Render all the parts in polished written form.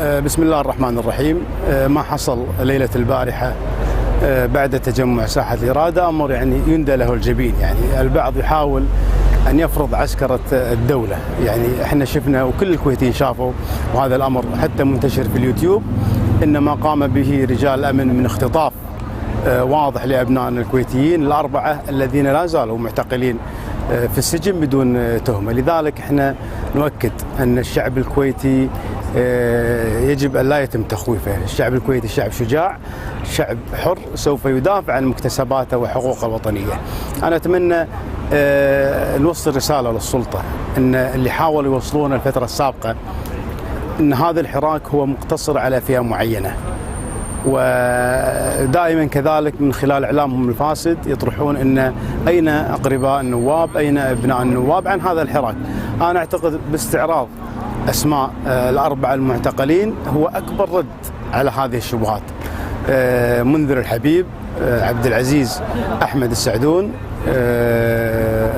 بسم الله الرحمن الرحيم. ما حصل ليلة البارحة بعد تجمع ساحة الإرادة أمر يعني يندى له الجبين. يعني البعض يحاول أن يفرض عسكرة الدولة. يعني احنا شفنا وكل الكويتيين شافوا، وهذا الأمر حتى منتشر في اليوتيوب، إن ما قام به رجال الأمن من اختطاف واضح لأبنائنا الكويتيين الأربعة الذين لا زالوا معتقلين في السجن بدون تهمة. لذلك احنا نؤكد أن الشعب الكويتي يجب أن لا يتم تخويفه. الشعب الكويتي شعب شجاع، شعب حر، سوف يدافع عن مكتسباته وحقوقه الوطنية. أنا أتمنى نوصل رسالة للسلطة أن اللي حاولوا يوصلون الفترة السابقة أن هذا الحراك هو مقتصر على فئة معينة، ودائما كذلك من خلال إعلامهم الفاسد يطرحون أن أين أقرباء النواب، أين أبناء النواب عن هذا الحراك. أنا أعتقد باستعراض أسماء الأربعة المعتقلين هو أكبر رد على هذه الشبهات. منذر الحبيب، عبد العزيز أحمد السعدون،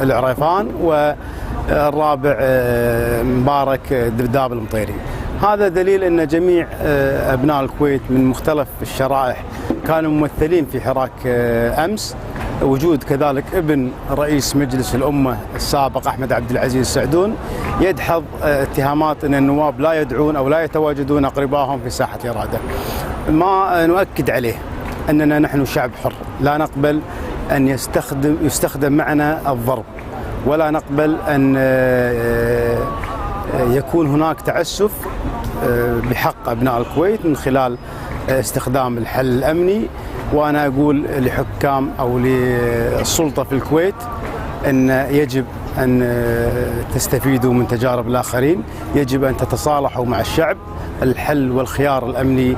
العريفان، والرابع مبارك درداب المطيري. هذا دليل أن جميع أبناء الكويت من مختلف الشرائح كانوا ممثلين في حراك أمس. وجود كذلك ابن رئيس مجلس الأمة السابق أحمد عبد العزيز السعدون يدحض اتهامات أن النواب لا يدعون أو لا يتواجدون أقربائهم في ساحة إرادة. ما نؤكد عليه أننا نحن شعب حر، لا نقبل أن يستخدم معنا الضرب، ولا نقبل أن يكون هناك تعسف بحق أبناء الكويت من خلال استخدام الحل الأمني. وأنا أقول لحكام أو للسلطة في الكويت أن يجب أن تستفيدوا من تجارب الآخرين، يجب أن تتصالحوا مع الشعب. الحل والخيار الأمني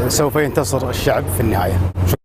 سوف ينتصر الشعب في النهاية.